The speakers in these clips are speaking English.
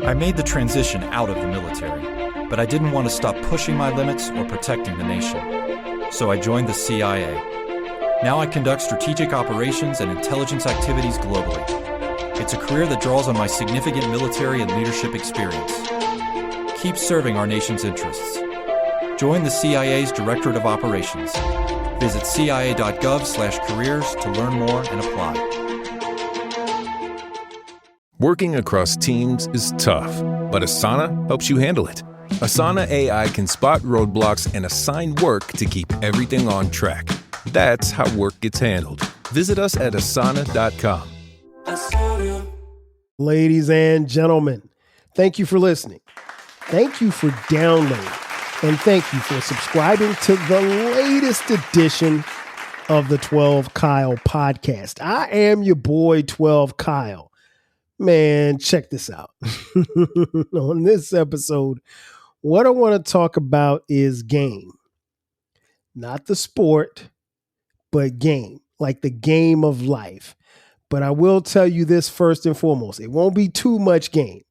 I made the transition out of the military, but I didn't want to stop pushing my limits or protecting the nation. So I joined the CIA. Now I conduct strategic operations and intelligence activities globally. It's a career that draws on my significant military and leadership experience. Keep serving our nation's interests. Join the CIA's Directorate of Operations. Visit cia.gov/careers to learn more and apply. Working across teams is tough, but Asana helps you handle it. Asana AI can spot roadblocks and assign work to keep everything on track. That's how work gets handled. Visit us at asana.com. Ladies and gentlemen, thank you for listening. Thank you for downloading. And thank you for subscribing to the latest edition of the 12 Kyle podcast. I am your boy, 12 Kyle. Man, check this out. On this episode, what I want to talk about is game. Not the sport, but game, like the game of life. But I will tell you this first and foremost. It won't be too much game.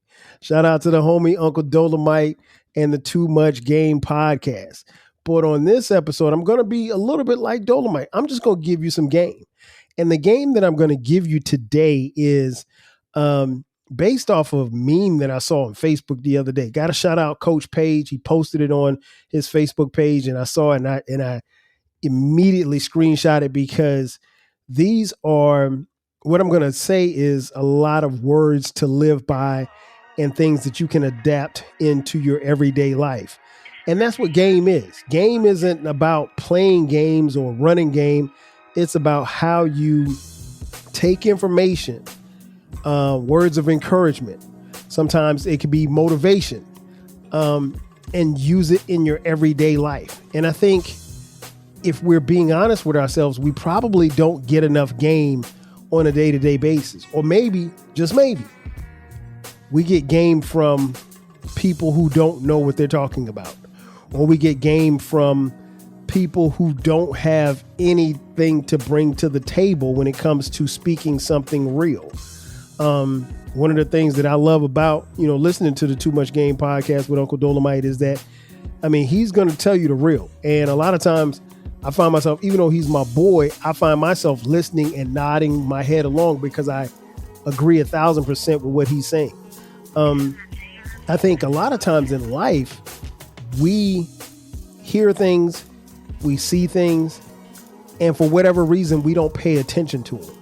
Shout out to the homie Uncle Dolomite and the Too Much Game podcast. But on this episode, I'm going to be a little bit like Dolomite. I'm just going to give you some game. And the game that I'm going to give you today is based off of a meme that I saw on Facebook the other day. Got to shout out Coach Page. He posted it on his Facebook page, and I saw it, and I immediately screenshot it because these are, what I'm going to say is a lot of words to live by and things that you can adapt into your everyday life. And that's what game is. Game isn't about playing games or running game. It's about how you take information, words of encouragement. Sometimes it could be motivation, and use it in your everyday life. And I think if we're being honest with ourselves, we probably don't get enough game on a day-to-day basis. Or maybe, just maybe, we get game from people who don't know what they're talking about. Or we get game from people who don't have anything to bring to the table when it comes to speaking something real. One of the things that I love about, listening to the Too Much Game podcast with Uncle Dolomite is that, he's going to tell you the real. And a lot of times I find myself, even though he's my boy, I find myself listening and nodding my head along because I agree 1,000% with what he's saying. I think a lot of times in life, we hear things, we see things, and for whatever reason, we don't pay attention to them.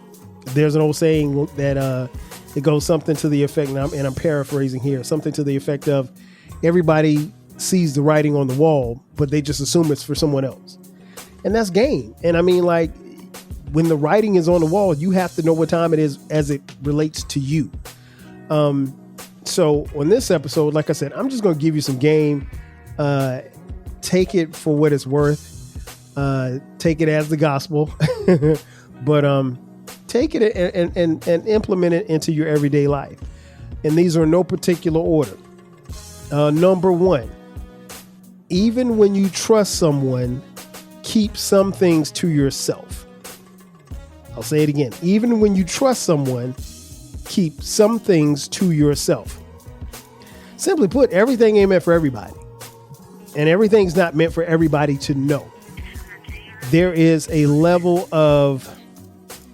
There's an old saying that it goes something to the effect, and I'm paraphrasing here, something to the effect of everybody sees the writing on the wall, but they just assume it's for someone else. And that's game. And when the writing is on the wall, you have to know what time it is as it relates to you. So on this episode, like I said, I'm just going to give you some game. Take it for what it's worth. Take it as the gospel, but take it and implement it into your everyday life. And these are in no particular order. Number one, even when you trust someone, keep some things to yourself. I'll say it again. Even when you trust someone, keep some things to yourself. Simply put, everything ain't meant for everybody. And everything's not meant for everybody to know. There is a level of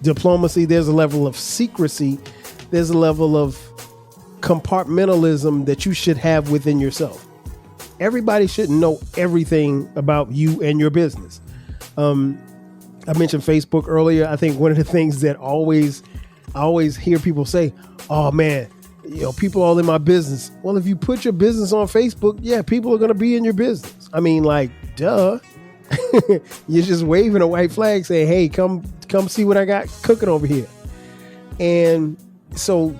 diplomacy. There's a level of secrecy. There's a level of compartmentalism that you should have within yourself. Everybody shouldn't know everything about you and your business. I mentioned Facebook earlier. I think one of the things that I always hear people say, oh man, people all in my business. Well, if you put your business on Facebook, yeah, people are going to be in your business. Duh. You're just waving a white flag saying, hey, come see what I got cooking over here. And so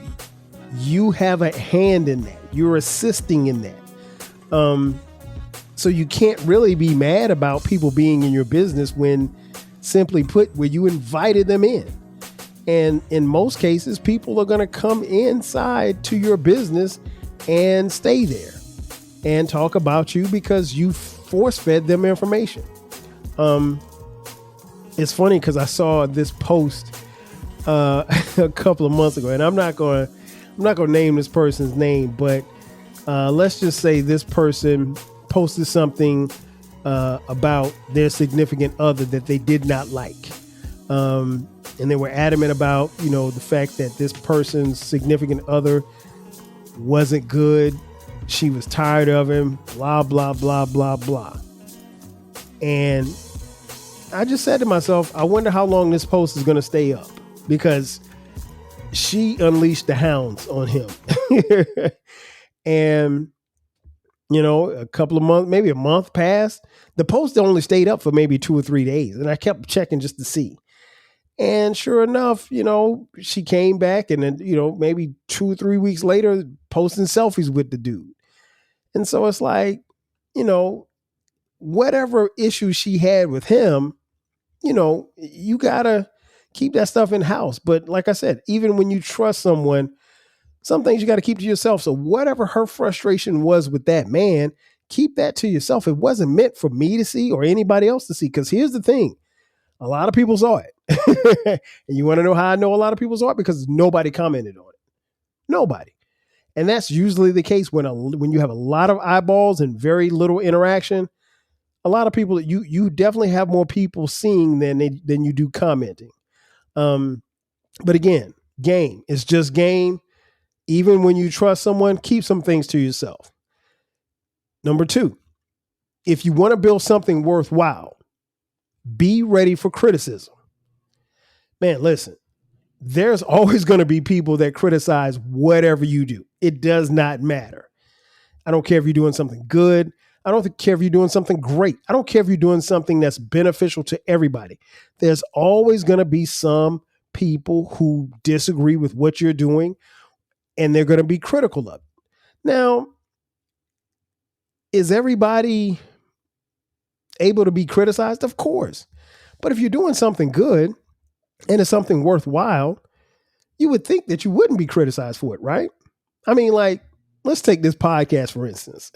you have a hand in that. You're assisting in that. So you can't really be mad about people being in your business when, simply put, where you invited them in. And in most cases, people are going to come inside to your business and stay there and talk about you because you force-fed them information. It's funny because I saw this post a couple of months ago, and I'm not going I'm not going to name this person's name, but let's just say this person posted something about their significant other that they did not like. And they were adamant about, the fact that this person's significant other wasn't good. She was tired of him, blah, blah, blah, blah, blah. And I just said to myself, I wonder how long this post is going to stay up, because she unleashed the hounds on him. And, a couple of months, maybe a month passed. The post only stayed up for maybe 2 or 3 days. And I kept checking just to see. And sure enough, she came back, and then, maybe 2 or 3 weeks later, posting selfies with the dude. And so it's like, whatever issue she had with him, you gotta keep that stuff in house. But like I said, even when you trust someone, some things you got to keep to yourself. So whatever her frustration was with that man, keep that to yourself. It wasn't meant for me to see or anybody else to see. Because here's the thing. A lot of people saw it. And you want to know how I know a lot of people saw it? Because nobody commented on it. Nobody. And that's usually the case when you have a lot of eyeballs and very little interaction. A lot of people, you definitely have more people seeing than you do commenting. But again, game. It's just game. Even when you trust someone, keep some things to yourself. Number 2, if you want to build something worthwhile, be ready for criticism. Man, listen, there's always going to be people that criticize whatever you do. It does not matter. I don't care if you're doing something good. I don't care if you're doing something great. I don't care if you're doing something that's beneficial to everybody. There's always going to be some people who disagree with what you're doing, and they're going to be critical of it. Now, is everybody able to be criticized? Of course. But if you're doing something good and it's something worthwhile, you would think that you wouldn't be criticized for it, right? I mean, like, let's take this podcast, for instance.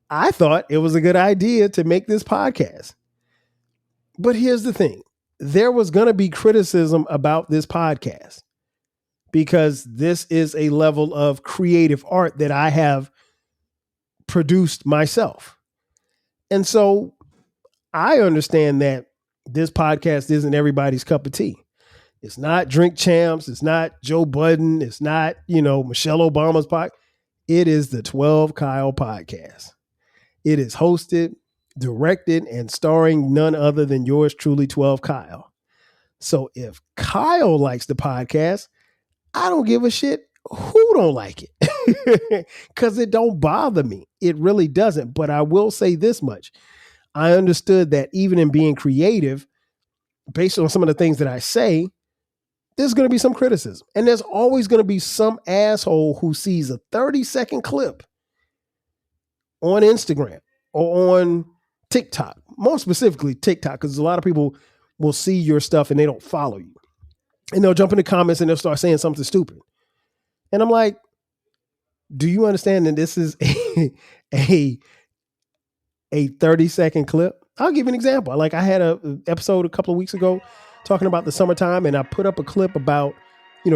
I thought it was a good idea to make this podcast. But here's the thing. There was going to be criticism about this podcast, because this is a level of creative art that I have produced myself. And so I understand that this podcast isn't everybody's cup of tea. It's not Drink Champs. It's not Joe Budden. It's not, Michelle Obama's podcast. It is the 12 Kyle podcast. It is hosted, directed, and starring none other than yours truly, 12 Kyle. So if Kyle likes the podcast, I don't give a shit who don't like it, because it don't bother me. It really doesn't. But I will say this much. I understood that even in being creative, based on some of the things that I say, there's going to be some criticism. And there's always going to be some asshole who sees a 30-second clip on Instagram or on TikTok, more specifically TikTok, because a lot of people will see your stuff and they don't follow you. And they'll jump in the comments and they'll start saying something stupid. And I'm like, do you understand that this is a 30-second clip? I'll give you an example. Like, I had an episode a couple of weeks ago talking about the summertime, and I put up a clip about,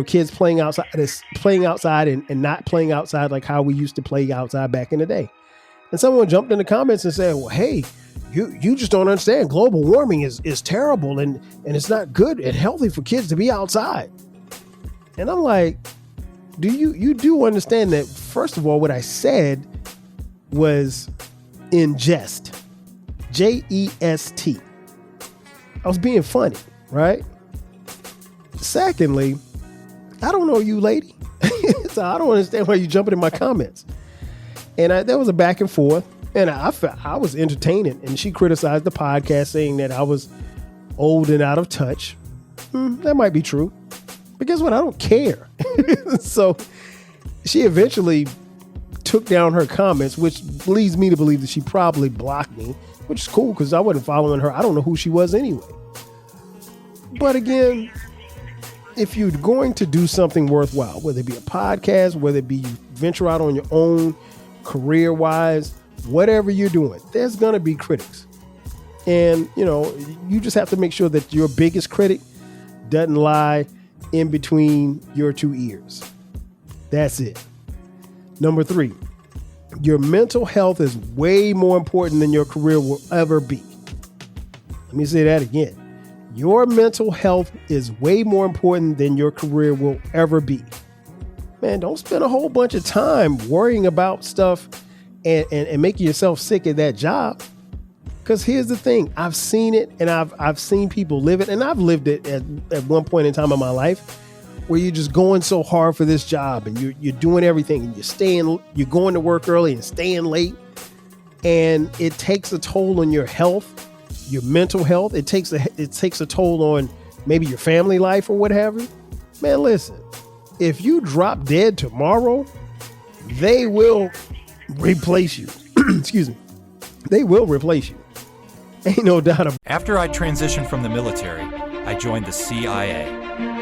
kids playing outside and not playing outside like how we used to play outside back in the day. And someone jumped in the comments and said, well, hey, you just don't understand. Global warming is terrible, and it's not good and healthy for kids to be outside. And I'm like, you do understand that, first of all, what I said was in jest. Jest. I was being funny, right? Secondly, I don't know you, lady. So I don't understand why you jumping in my comments. And there was a back and forth, and I was entertaining, and she criticized the podcast, saying that I was old and out of touch. That might be true. But guess what? I don't care. So she eventually took down her comments, which leads me to believe that she probably blocked me, which is cool because I wasn't following her. I don't know who she was anyway. But again, if you're going to do something worthwhile, whether it be a podcast, whether it be you venture out on your own, career-wise, whatever you're doing, there's going to be critics. And, you just have to make sure that your biggest critic doesn't lie in between your two ears. That's it. Number 3, your mental health is way more important than your career will ever be. Let me say that again. Your mental health is way more important than your career will ever be. Man, don't spend a whole bunch of time worrying about stuff and making yourself sick at that job. Because here's the thing, I've seen it, and I've seen people live it, and I've lived it at one point in time in my life, where you're just going so hard for this job, and you're doing everything, and you're going to work early and staying late, and it takes a toll on your health, your mental health. It takes a toll on maybe your family life or what have you. Man, listen, if you drop dead tomorrow, they will replace you. Excuse me. They will replace you. Ain't no doubt about it. After I transitioned from the military, I joined the CIA.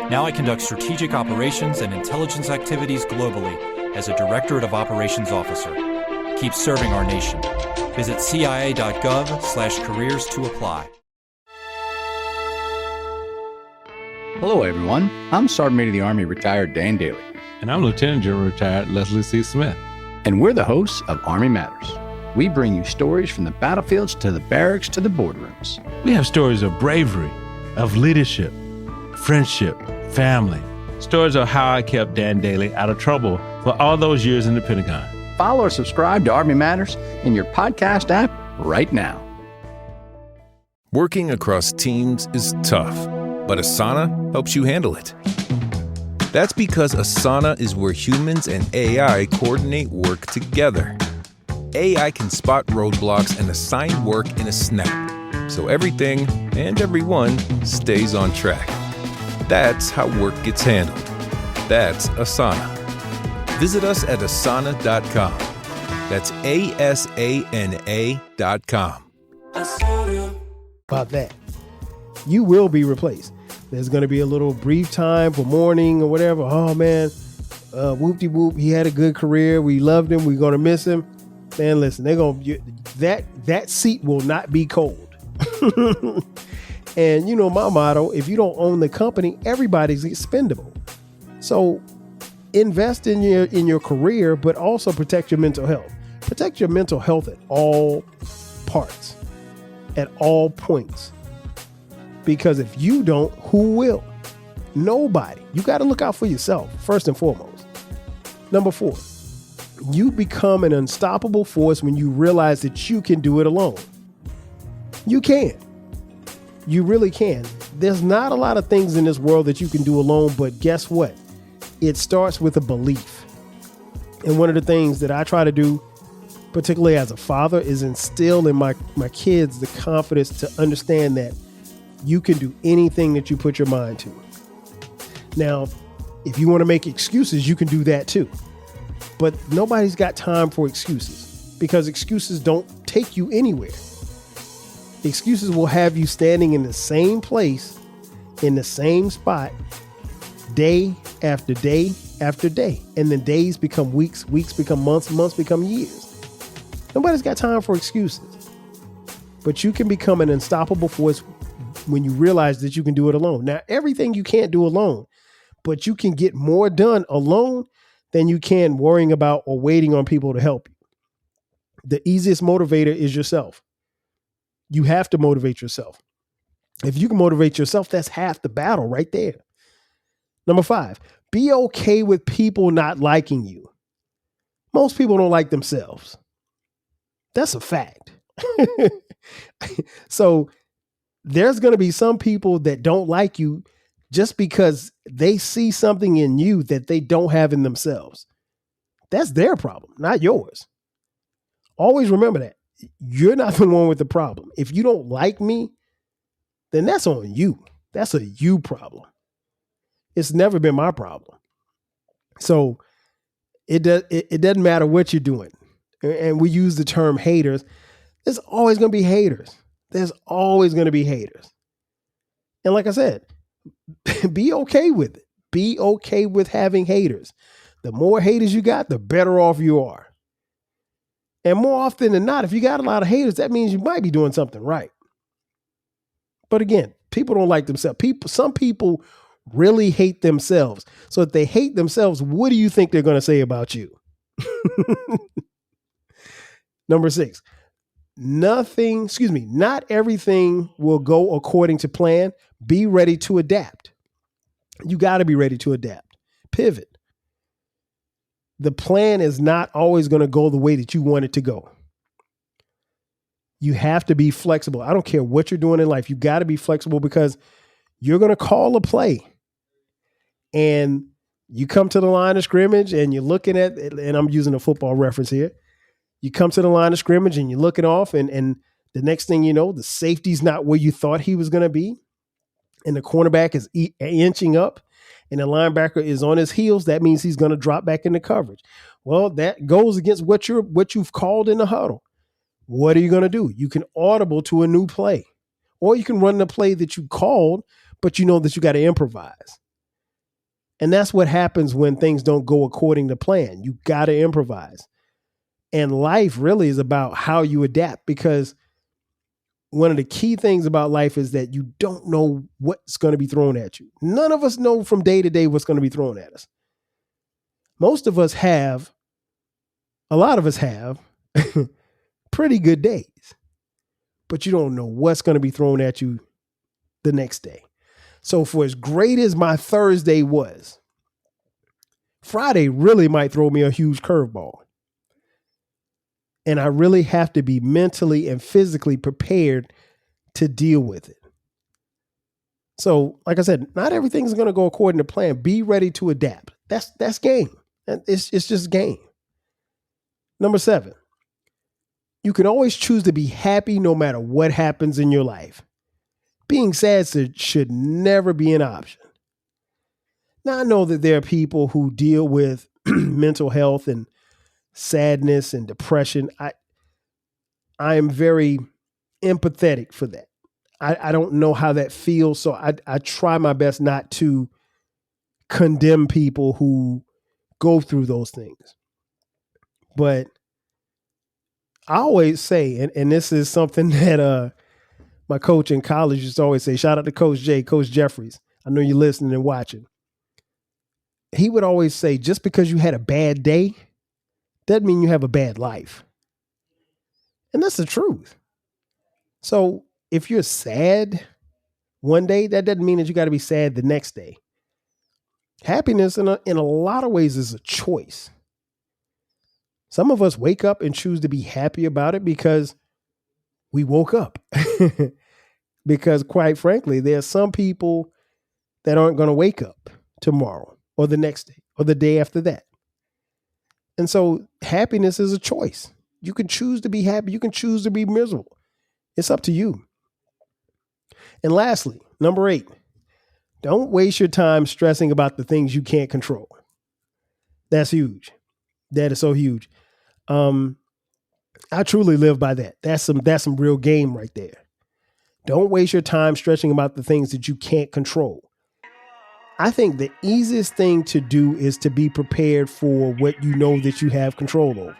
Now I conduct strategic operations and intelligence activities globally as a Directorate of Operations Officer. Keep serving our nation. Visit cia.gov/careers to apply. Hello, everyone. I'm Sergeant Major of the Army retired Dan Daly. And I'm Lieutenant General retired Leslie C. Smith. And we're the hosts of Army Matters. We bring you stories from the battlefields to the barracks to the boardrooms. We have stories of bravery, of leadership, friendship, family. Stories of how I kept Dan Daly out of trouble for all those years in the Pentagon. Follow or subscribe to Army Matters in your podcast app right now. Working across teams is tough, but Asana helps you handle it. That's because Asana is where humans and AI coordinate work together. AI can spot roadblocks and assign work in a snap, so everything and everyone stays on track. That's how work gets handled. That's Asana. Visit us at asana.com. That's ASANA.com. About that. You will be replaced. There's going to be a little brief time for mourning or whatever. Oh, man, whoop-de-whoop, he had a good career. We loved him. We're going to miss him. Man, listen, that seat will not be cold. And you know my motto, if you don't own the company, everybody's expendable. So invest in your career, but also protect your mental health. Protect your mental health at all parts, at all points. Because if you don't, who will? Nobody. You got to look out for yourself, first and foremost. Number 4, you become an unstoppable force when you realize that you can do it alone. You can. You really can. There's not a lot of things in this world that you can do alone, but guess what? It starts with a belief. And one of the things that I try to do, particularly as a father, is instill in my kids the confidence to understand that you can do anything that you put your mind to. Now, if you want to make excuses, you can do that too. But nobody's got time for excuses because excuses don't take you anywhere. Excuses will have you standing in the same place, in the same spot, day after day after day. And then days become weeks, weeks become months, months become years. Nobody's got time for excuses. But you can become an unstoppable force when you realize that you can do it alone. Now, everything you can't do alone, but you can get more done alone than you can worrying about or waiting on people to help you. The easiest motivator is yourself. You have to motivate yourself. If you can motivate yourself, that's half the battle right there. Number 5, be okay with people not liking you. Most people don't like themselves. That's a fact. So there's going to be some people that don't like you just because they see something in you that they don't have in themselves. That's their problem, not yours. Always remember that. You're not the one with the problem. If you don't like me, then that's on you. That's a you problem. It's never been my problem. So it doesn't matter what you're doing. And we use the term haters. There's always going to be haters. There's always going to be haters. And like I said, be okay with it. Be okay with having haters. The more haters you got, the better off you are. And more often than not, if you got a lot of haters, that means you might be doing something right. But again, people don't like themselves. Some people really hate themselves. So if they hate themselves, what do you think they're going to say about you? Number 6, not everything will go according to plan. Be ready to adapt. You got to be ready to adapt. Pivot. The plan is not always going to go the way that you want it to go. You have to be flexible. I don't care what you're doing in life. You got to be flexible because you're going to call a play and you come to the line of scrimmage and you're looking at, and I'm using a football reference here. You come to the line of scrimmage and you're looking off and the next thing you know, the safety's not where you thought he was going to be. And the cornerback is inching up and the linebacker is on his heels. That means he's going to drop back into coverage. Well, that goes against what you've called in the huddle. What are you going to do? You can audible to a new play, or you can run the play that you called, but you know that you got to improvise. And that's what happens when things don't go according to plan. You got to improvise. And life really is about how you adapt, because one of the key things about life is that you don't know what's going to be thrown at you. None of us know from day to day what's going to be thrown at us. Most of us have, a lot of us have pretty good days, but you don't know what's going to be thrown at you the next day. So for as great as my Thursday was, Friday really might throw me a huge curveball. And I really have to be mentally and physically prepared to deal with it. So, like I said, not everything's going to go according to plan. Be ready to adapt. That's game. It's just game. Number 7, you can always choose to be happy no matter what happens in your life. Being sad should never be an option. Now, I know that there are people who deal with mental health and sadness and depression. I am very empathetic for that. I don't know how that feels, so I try my best not to condemn people who go through those things. But I always say, and this is something that my coach in college used to always say, shout out to Coach J, Coach Jeffries. I know you're listening and watching. He would always say, just because you had a bad day doesn't mean you have a bad life. And that's the truth. So if you're sad one day, that doesn't mean that you got to be sad the next day. Happiness in a lot of ways is a choice. Some of us wake up and choose to be happy about it because we woke up. Because quite frankly, there are some people that aren't going to wake up tomorrow or the next day or the day after that. And so happiness is a choice. You can choose to be happy. You can choose to be miserable. It's up to you. And lastly, number 8, don't waste your time stressing about the things you can't control. That's huge. That is so huge. I truly live by that. That's some real game right there. Don't waste your time stressing about the things that you can't control. I think the easiest thing to do is to be prepared for what you know that you have control over.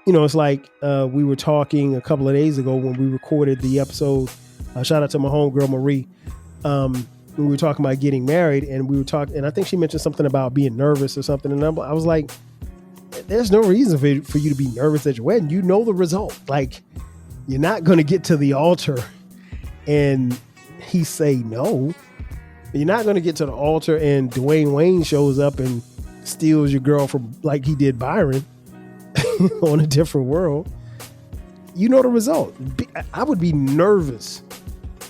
You know, it's like we were talking a couple of days ago when we recorded the episode. Shout out to my homegirl, Marie. We were talking about getting married, and we were talking, and I think she mentioned something about being nervous or something. And I was like, there's no reason for you to be nervous at your wedding. You know the result. Like, you're not going to get to the altar and he say no. You're not going to get to the altar and Dwayne Wayne shows up and steals your girl from, like he did Byron on A Different World. You know the result. I would be nervous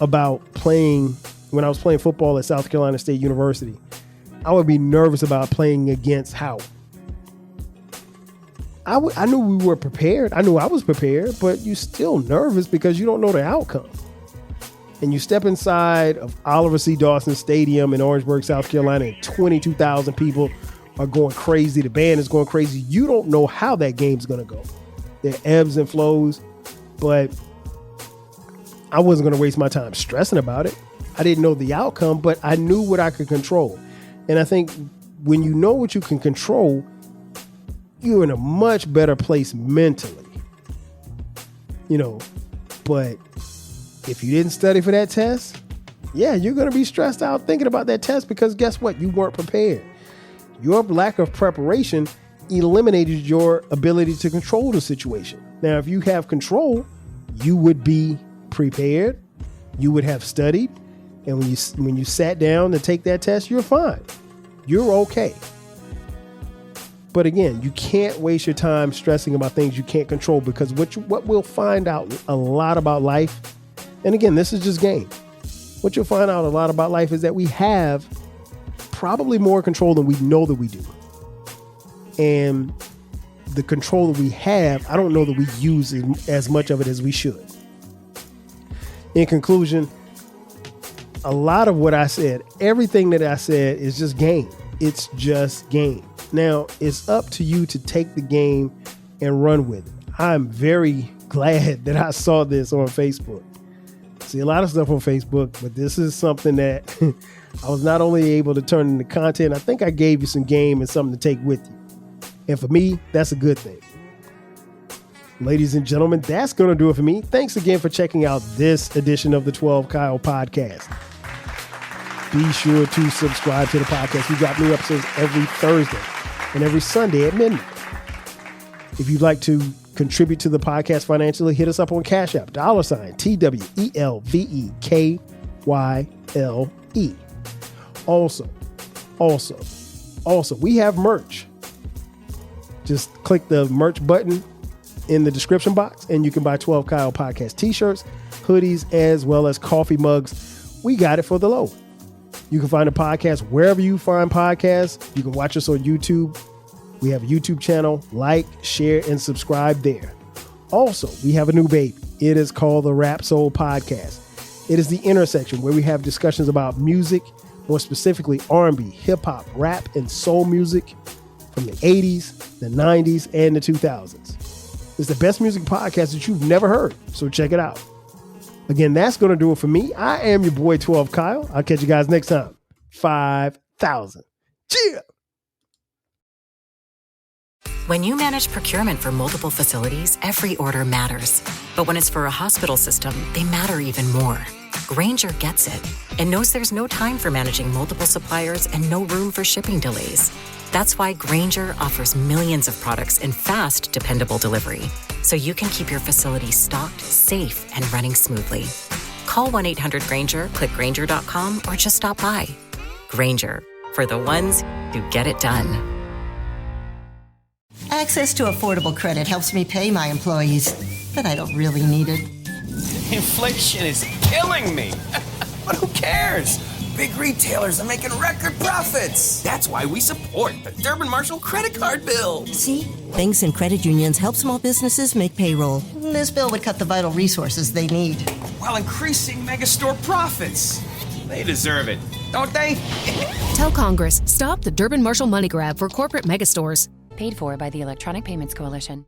about playing, when I was playing football at South Carolina State University, I would be nervous about playing against Howard. I knew we were prepared. I knew I was prepared, but you're still nervous because you don't know the outcome. And you step inside of Oliver C. Dawson Stadium in Orangeburg, South Carolina, and 22,000 people are going crazy. The band is going crazy. You don't know how that game's going to go. There are ebbs and flows, but I wasn't going to waste my time stressing about it. I didn't know the outcome, but I knew what I could control. And I think when you know what you can control, you're in a much better place mentally, you know. But if you didn't study for that test, Yeah, you're going to be stressed out thinking about that test because guess what? You weren't prepared. Your lack of preparation eliminated your ability to control the situation. Now, if you have control, you would be prepared. You would have studied. And when you sat down to take that test, you're fine. You're okay. But again, you can't waste your time stressing about things you can't control, because what we'll find out a lot about life, and again, this is just game. What you'll find out a lot about life is that we have probably more control than we know that we do. And the control that we have, I don't know that we use as much of it as we should. In conclusion, a lot of what I said, everything that I said is just game. It's just game. Now, it's up to you to take the game and run with it. I'm very glad that I saw this on Facebook. See a lot of stuff on Facebook, but this is something that I was not only able to turn into content, I think I gave you some game and something to take with you. And for me, that's a good thing. Ladies and gentlemen, that's going to do it for me. Thanks again for checking out this edition of the 12 Kyle podcast. Be sure to subscribe to the podcast. We got new episodes every Thursday and every Sunday at midnight. If you'd like to contribute to the podcast financially, hit us up on Cash App, $TWELVEKYLE. Also, we have merch. Just click the merch button in the description box and you can buy 12 Kyle podcast t-shirts, hoodies, as well as coffee mugs. We got it for the low. You can find the podcast wherever you find podcasts. You can watch us on YouTube. We have a YouTube channel. Like, share, and subscribe there. Also, we have a new baby. It is called the Rap Soul Podcast. It is the intersection where we have discussions about music, more specifically R&B, hip-hop, rap, and soul music from the 80s, the 90s, and the 2000s. It's the best music podcast that you've never heard, so check it out. Again, that's going to do it for me. I am your boy 12 Kyle. I'll catch you guys next time. 5,000. Cheers! When you manage procurement for multiple facilities, every order matters. But when it's for a hospital system, they matter even more. Grainger gets it and knows there's no time for managing multiple suppliers and no room for shipping delays. That's why Grainger offers millions of products in fast, dependable delivery, so you can keep your facility stocked, safe, and running smoothly. Call 1-800-GRAINGER, click Grainger.com, or just stop by. Grainger, for the ones who get it done. Access to affordable credit helps me pay my employees, but I don't really need it. Inflation is killing me. But who cares? Big retailers are making record profits. That's why we support the Durbin Marshall credit card bill. See? Banks and credit unions help small businesses make payroll. This bill would cut the vital resources they need, While increasing megastore profits. They deserve it, don't they? Tell Congress, stop the Durbin Marshall money grab for corporate megastores. Paid for by the Electronic Payments Coalition.